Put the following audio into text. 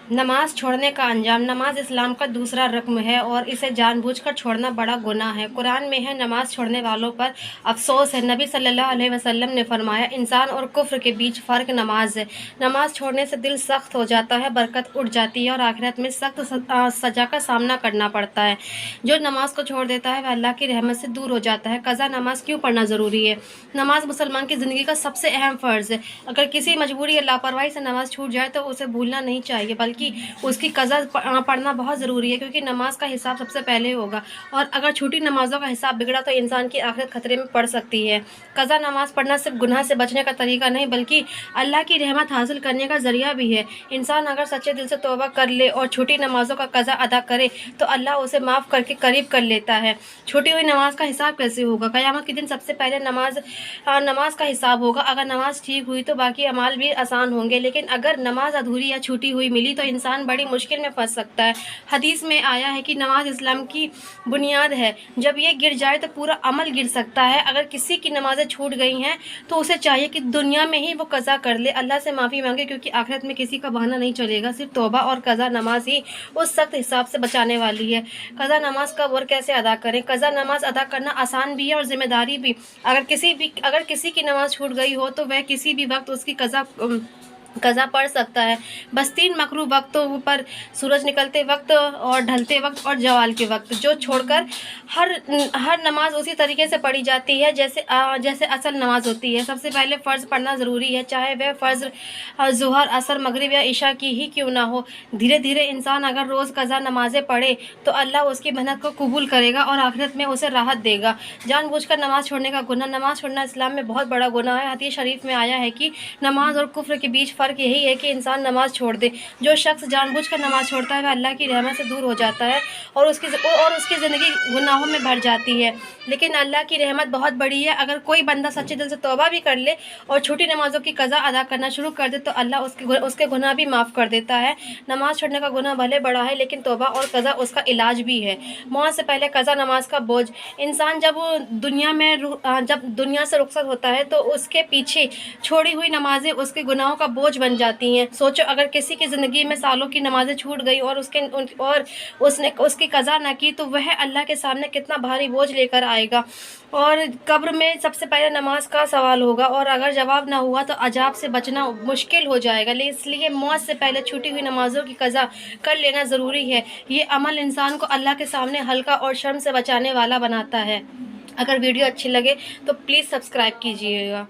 नमाज छोड़ने का अंजाम। नमाज इस्लाम का दूसरा रक्न है और इसे जानबूझकर छोड़ना बड़ा गुनाह है। कुरान में है, नमाज छोड़ने वालों पर अफसोस है। नबी सल्लल्लाहु अलैहि वसल्लम ने फरमाया, इंसान और कुफ्र के बीच फ़र्क नमाज है। नमाज छोड़ने से दिल सख्त हो जाता है, बरकत उठ जाती है और आखिरत में सख्त सज़ा का सामना करना पड़ता है। जो नमाज को छोड़ देता है वह अल्लाह की रहमत से दूर हो जाता है। कज़ा नमाज क्यों पढ़ना ज़रूरी है? नमाज मुसलमान की ज़िंदगी का सबसे अहम फ़र्ज़ है। अगर किसी मजबूरी या लापरवाही से नमाज छूट जाए तो उसे भूलना नहीं चाहिए, बल्कि उसकी कज़ा पढ़ना बहुत ज़रूरी है, क्योंकि नमाज का हिसाब सबसे पहले होगा और अगर छूटी नमाज़ों का हिसाब बिगड़ा तो इंसान की आखिरत खतरे में पड़ सकती है। कज़ा नमाज पढ़ना सिर्फ गुनाह से बचने का तरीका नहीं, बल्कि अल्लाह की रहमत हासिल करने का ज़रिया भी है। इंसान अगर सच्चे दिल से तौबा कर ले और छूटी नमाज़ों का कज़ा अदा करे तो अल्लाह उसे माफ़ करके करीब कर लेता है। छूटी हुई नमाज का हिसाब कैसे होगा? क़यामत के दिन सबसे पहले नमाज का हिसाब होगा। अगर नमाज ठीक हुई तो बाकी अमाल भी आसान होंगे, लेकिन अगर नमाज अधूरी या छूटी हुई मिली तो इंसान बड़ी मुश्किल में फंस सकता है। हदीस में आया है कि नमाज इस्लाम की बुनियाद है, जब ये गिर जाए तो पूरा अमल गिर सकता है। अगर किसी की नमाजें छूट गई हैं तो उसे चाहिए कि दुनिया में ही वो कज़ा कर ले, अल्लाह से माफ़ी मांगे, क्योंकि आखिरत में किसी का बहाना नहीं चलेगा। सिर्फ तौबा और कज़ा नमाज ही उस सख्त हिसाब से बचाने वाली है। कज़ा नमाज कब और कैसे अदा करें? कज़ा नमाज अदा करना आसान भी है और ज़िम्मेदारी भी। अगर किसी की नमाज छूट गई हो तो वह किसी भी वक्त उसकी कज़ा पढ़ सकता है। बस 3 मकरूह वक्तों पर: सूरज निकलते वक्त और ढलते वक्त और ज़वाल के वक्त, जो छोड़कर हर नमाज उसी तरीके से पढ़ी जाती है जैसे असल नमाज होती है। सबसे पहले फ़र्ज़ पढ़ना ज़रूरी है, चाहे वह फ़र्ज़ ज़ुहर, असर, मगरिब या इशा की ही क्यों ना हो। धीरे धीरे इंसान अगर रोज़ कज़ा नमाज़ें पढ़े तो अल्लाह उसकी मेहनत को कबूल करेगा और आखिरत में उसे राहत देगा। जानबूझकर नमाज छोड़ने का गुनाह। नमाज छोड़ना इस्लाम में बहुत बड़ा गुनाह है। हदीस शरीफ में आया है कि नमाज और कुफ्र के बीच फ़र्क यही है कि इंसान नमाज छोड़ दे। जो शख्स जानबूझकर नमाज छोड़ता है वह अल्लाह की रहमत से दूर हो जाता है और उसकी ज़िंदगी गुनाहों में भर जाती है। लेकिन अल्लाह की रहमत बहुत बड़ी है। अगर कोई बंदा सच्चे दिल से तौबा भी कर ले और छोटी नमाज़ों की कज़ा अदा करना शुरू कर दे तो अल्लाह उसके गुनाह भी माफ़ कर देता है। नमाज छोड़ने का गुनाह भले बड़ा है, लेकिन तौबा और कज़ा उसका इलाज भी है। मौत से पहले कज़ा नमाज का बोझ। इंसान जब दुनिया से रुखसत होता है तो उसके पीछे छोड़ी हुई नमाजें उसके गुनाहों का बोझ बन जाती हैं। सोचो, अगर किसी की ज़िंदगी में सालों की नमाजें छूट गई और उसने उसकी कज़ा न की तो वह अल्लाह के सामने कितना भारी बोझ लेकर आएगा। और कब्र में सबसे पहले नमाज का सवाल होगा और अगर जवाब ना हुआ तो अजाब से बचना मुश्किल हो जाएगा। इसलिए मौत से पहले छूटी हुई नमाज़ों की कज़ा कर लेना ज़रूरी है। ये अमल इंसान को अल्लाह के सामने हल्का और शर्म से बचाने वाला बनाता है। अगर वीडियो अच्छी लगे तो प्लीज़ सब्सक्राइब कीजिएगा।